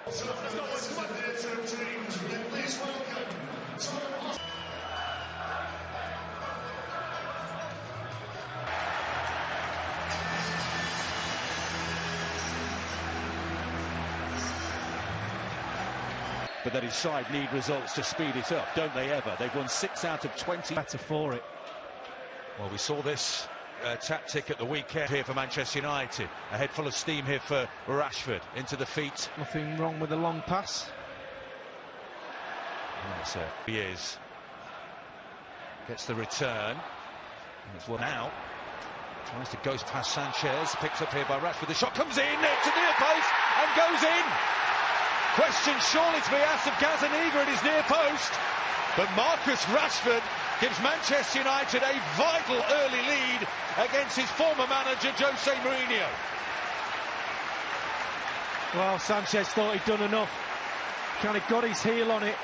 But that his side need results to speed it up, don't they ever? They've won 6 out of 20. Better for it. Well, we saw this tactic at the weekend here for Manchester United. A head full of steam here for Rashford, into the feet. Nothing wrong with the long pass. Yes, he is. Gets the return. And it's one out. Tries to go past Sanchez. Picked up here by Rashford. The shot comes in. It's a near post and goes in. Question surely to be asked of Gazaniga at his near post. But Marcus Rashford gives Manchester United a vital early lead against his former manager, Jose Mourinho. Well, Sanchez thought he'd done enough. Kind of got his heel on it.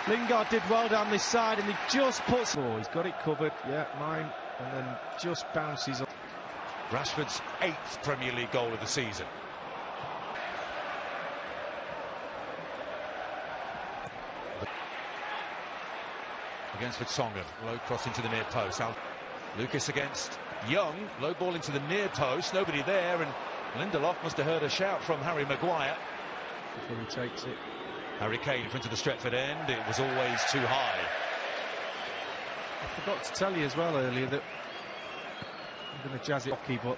Lingard did well down this side, and he just puts... Oh, he's got it covered. Yeah, mine. And then just bounces up. Rashford's 8th Premier League goal of the season. Against Vertonghen, low cross into the near post. Lucas against Young, low ball into the near post, nobody there, and Lindelof must have heard a shout from Harry Maguire. Before he takes it. Harry Kane into the Stretford end, it was always too high. I forgot to tell you as well earlier that I'm going to jazz it hockey, but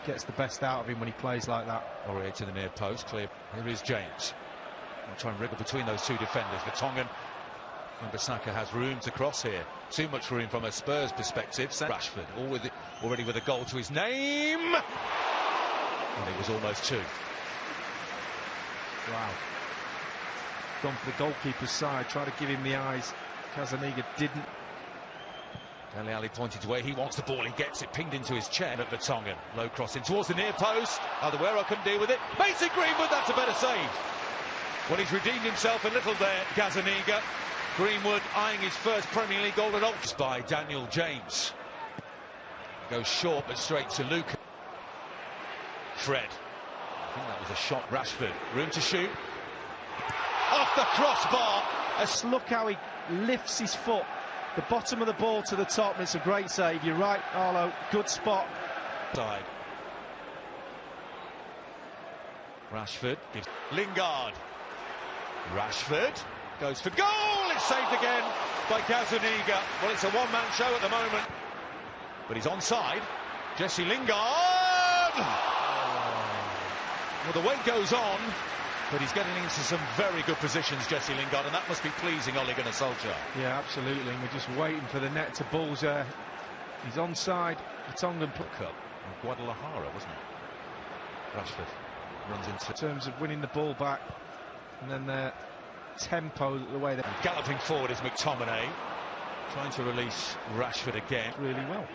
gets the best out of him when he plays like that. Aurier to the near post, clear. Here is James. I'll try and wriggle between those two defenders. Vertonghen. Bissaka has room to cross here. Too much room from a Spurs perspective. Rashford already with a goal to his name. And it was almost 2. Wow. Gone for the goalkeeper's side, tried to give him the eyes. Gazaniga didn't. Dele Alli pointed to where he wants the ball. He gets it pinged into his chair at Vertonghen. Low cross in towards the near post. Alderweireld couldn't deal with it. Mason Greenwood, that's a better save. Well, he's redeemed himself a little there, Gazaniga. Greenwood eyeing his first Premier League goal at Oxford by Daniel James. Goes short but straight to Luke. Fred. I think that was a shot. Rashford. Room to shoot. Off the crossbar. Look how he lifts his foot. The bottom of the ball to the top. And it's a great save. You're right, Arlo. Good spot. Side. Rashford gives Lingard. Rashford goes for goal. It's saved again by Gazaniga. Well, it's a one-man show at the moment, but he's onside. Jesse Lingard. Well, the weight goes on, but he's getting into some very good positions, Jesse Lingard, and that must be pleasing Ole Gunnar Solskjaer. Yeah, absolutely. And we're just waiting for the net to bullseye. He's onside. Vertonghen put Cup and Guadalajara, wasn't it? Rashford runs into. In terms of winning the ball back, and then their tempo, the way they're galloping forward is McTominay, trying to release Rashford again. Really well.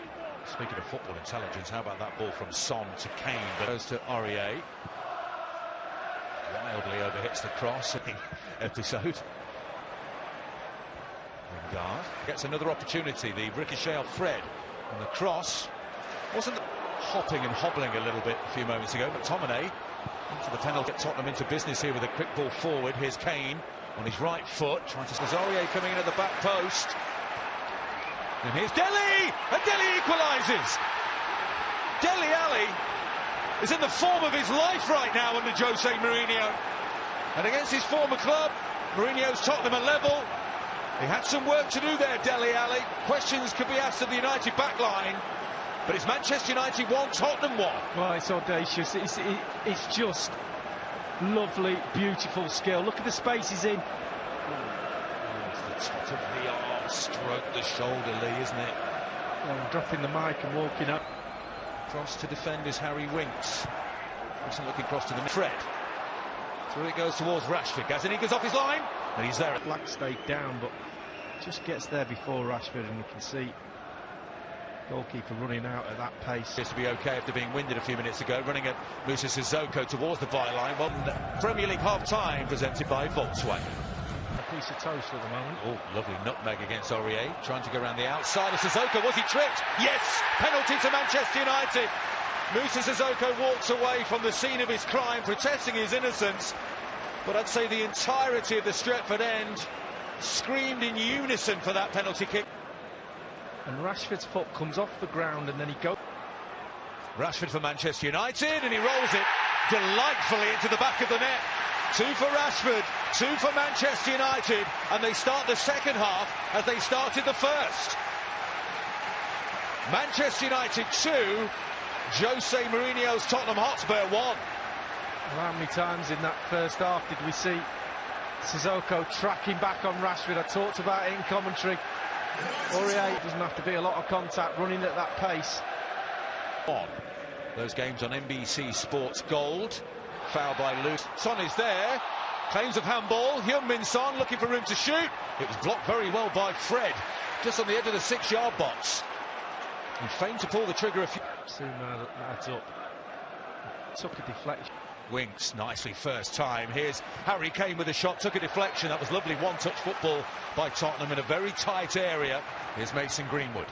Speaking of football intelligence, how about that ball from Son to Kane? But goes to Aurier. Wildly overhits the cross episode. Lingard gets another opportunity. The ricochet of Fred, and the cross wasn't hopping and hobbling a little bit a few moments ago. McTominay into the penalty. Get Tottenham into business here with a quick ball forward. Here's Kane on his right foot, trying to... Aurier coming in at the back post. And here's Dele! And Dele equalises! Dele Alli is in the form of his life right now under Jose Mourinho. And against his former club, Mourinho's Tottenham are level. He had some work to do there, Dele Alli. Questions could be asked of the United backline. But it's Manchester United 1, Tottenham 1. Well, it's audacious. It's just lovely, beautiful skill. Look at the space he's in. It's the top of the arm, stroke the shoulder, Lee, isn't it? Well, dropping the mic and walking up. Cross to defend is Harry Winks. Wilson looking cross to the Fred. Through it goes towards Rashford. Gazaniga's off his line, and he's there. Black stayed down, but just gets there before Rashford, and you can see goalkeeper running out at that pace. Appears to be okay after being winded a few minutes ago, running at Moussa Sissoko towards the byline. Well, Premier League half-time presented by Volkswagen. A piece of toast at the moment. Oh, lovely nutmeg against Aurier, trying to go around the outside of Sissoko. Was he tripped? Yes! Penalty to Manchester United. Moussa Sissoko walks away from the scene of his crime, protesting his innocence. But I'd say the entirety of the Stretford end screamed in unison for that penalty kick. And Rashford's foot comes off the ground and then he goes. Rashford for Manchester United, and he rolls it delightfully into the back of the net. 2 for Rashford, 2 for Manchester United, and they start the second half as they started the first. Manchester United 2, Jose Mourinho's Tottenham Hotspur 1. Well, how many times in that first half did we see Sissoko tracking back on Rashford? I talked about it in commentary. Aurier doesn't have to be a lot of contact running at that pace. On those games on NBC Sports Gold. Foul by Luke. Son is there. Claims of handball. Heung-min Son looking for room to shoot. It was blocked very well by Fred, just on the edge of the 6-yard box. He feigned to pull the trigger a few. Soon adds up. Took a deflection. Winks nicely first time. Here's Harry Kane with a shot. Took a deflection. That was lovely one-touch football by Tottenham in a very tight area. Here's Mason Greenwood.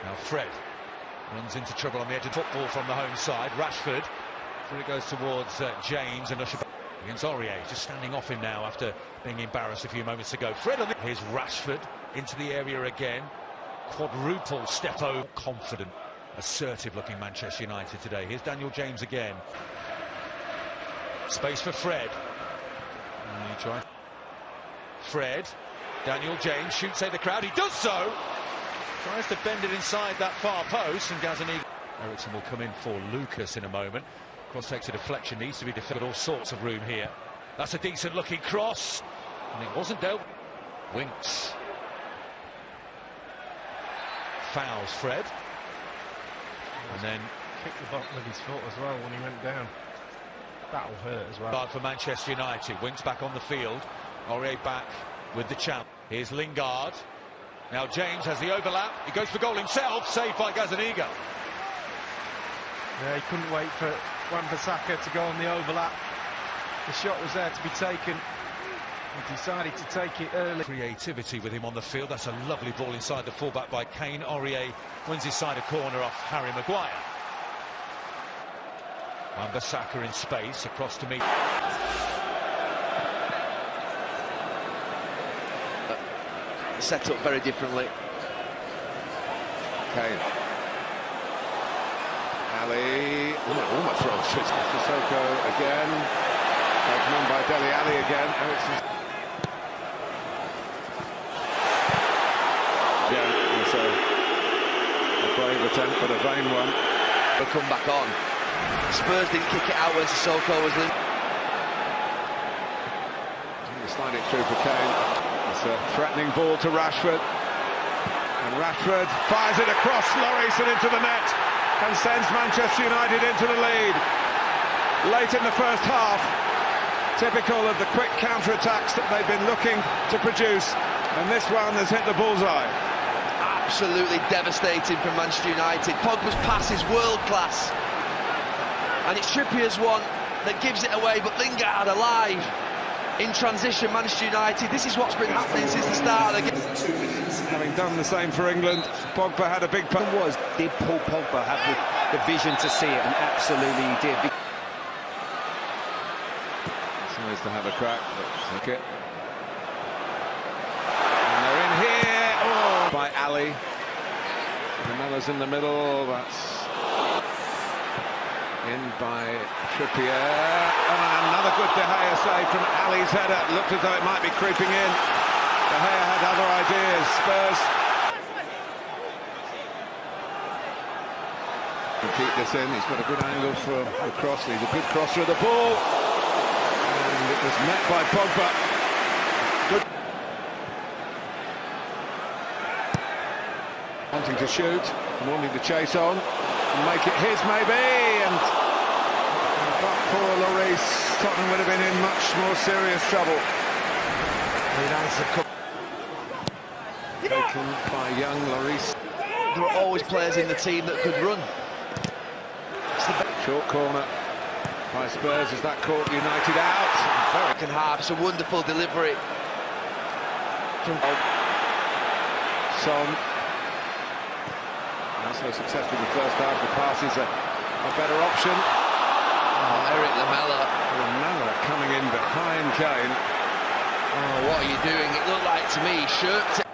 Now Fred runs into trouble on the edge of football from the home side. Rashford. Through it goes towards James and Usher against Aurier. Just standing off him now after being embarrassed a few moments ago. Fred on the... Here's Rashford into the area again. Quadruple step over. Confident, assertive looking Manchester United today. Here's Daniel James again. Space for Fred. And he tries. Fred. Daniel James shoots at the crowd. He does so. Tries to bend it inside that far post, and Gazaniga. Ericsson will come in for Lucas in a moment. Cross takes a deflection, needs to be defended. All sorts of room here. That's a decent looking cross, and it wasn't dealt. Winks. Fouls Fred. And then kicked the bottom of his foot as well when he went down. That'll hurt as well. Bad for Manchester United. Winks back on the field. Aurier back with the champ. Here's Lingard. Now James has the overlap. He goes for goal himself. Saved by Gazaniga. Yeah, he couldn't wait for Wan-Bissaka to go on the overlap. The shot was there to be taken. He decided to take it early. Creativity with him on the field. That's a lovely ball inside the fullback by Kane. Aurier wins his side a corner off Harry Maguire. Wan-Bissaka in space across to me. Set up very differently. Kane. Ali. Almost wrong. Sissoko again. Taken on by Dele Alli again. Ericsson. Yeah, it's a brave attempt, but a vain one. They'll come back on. Spurs didn't kick it out when Sissoko was in. Slide it through for Kane. It's a threatening ball to Rashford. And Rashford fires it across Lloris and into the net and sends Manchester United into the lead. Late in the first half, typical of the quick counter-attacks that they've been looking to produce. And this one has hit the bullseye. Absolutely devastating for Manchester United. Pogba's pass is world-class. And it's Trippier's one that gives it away, but Lingard alive. In transition, Manchester United, this is what's been happening since the start of the game. Having done the same for England, Pogba had a big part. Did Paul Pogba have the vision to see it? And absolutely he did. It's nice to have a crack, but okay. And they're in here. Oh, by Ali. Melo's in the middle. That's in by Trippier. And another good De Gea save from Ali's header. Looked as though it might be creeping in. De Gea had other ideas. Spurs keep this in. He's got a good angle for the cross. He's a good crosser of the ball. And it was met by Pogba. Good. Wanting to shoot, wanting to chase on, and make it his maybe. And but for Lloris, Tottenham would have been in much more serious trouble. Taken by young Lloris. There were always players in the team that could run. Short corner by Spurs as that caught United out. Second half, it's a wonderful delivery from Son. Not so successful in the first half. The pass is a better option. Eric Lamela Lamela coming in behind Kane. Oh, what are you doing? It looked like to me, shirt.